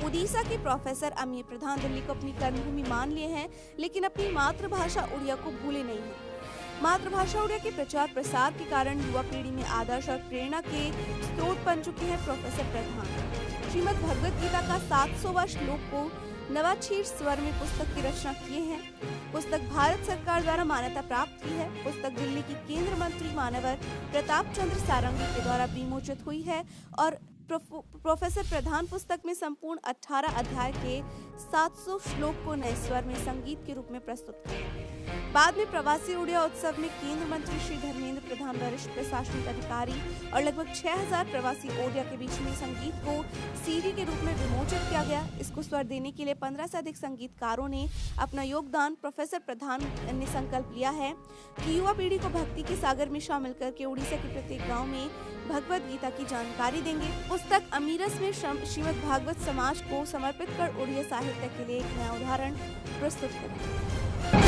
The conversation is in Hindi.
उड़ीसा के प्रोफेसर अमीय प्रधान दिल्ली को अपनी कर्मभूमि मान लिए हैं, लेकिन अपनी मातृभाषा उड़िया को भूले नहीं हैं। मातृभाषा उड़िया के प्रचार प्रसार के कारण युवा पीढ़ी में आदर्श और प्रेरणा के स्रोत बन चुके हैं प्रोफेसर प्रधान। श्रीमद् भगवद गीता का 700वां श्लोक को नवाक्षीर स्वर में पुस्तक की रचना किए हैं। पुस्तक भारत सरकार द्वारा मान्यता प्राप्त की है। पुस्तक दिल्ली की केंद्र मंत्री मानवर प्रताप चंद्र सारंगी के द्वारा विमोचित हुई है और प्रोफेसर प्रधान पुस्तक में संपूर्ण 18 अध्याय के 700 श्लोक को नए स्वर में संगीत के रूप में प्रस्तुत किया। बाद में प्रवासी उड़िया उत्सव में केंद्र मंत्री श्री धर्मेंद्र प्रधान, वरिष्ठ प्रशासनिक अधिकारी और लगभग 6000 प्रवासी उड़िया के बीच में संगीत को सीडी के रूप में विमोचित किया गया। इसको स्वर देने के लिए 15 से अधिक संगीतकारों ने अपना योगदान। प्रोफेसर प्रधान ने संकल्प लिया है कि युवा पीढ़ी को भक्ति के सागर में शामिल करके उड़ीसा के प्रत्येक गाँव में भगवद गीता की जानकारी देंगे। पुस्तक अमीरस में श्रीमद् भागवत समाज को समर्पित कर उड़िया साहित्य के लिए एक नया उदाहरण प्रस्तुत करेंगे।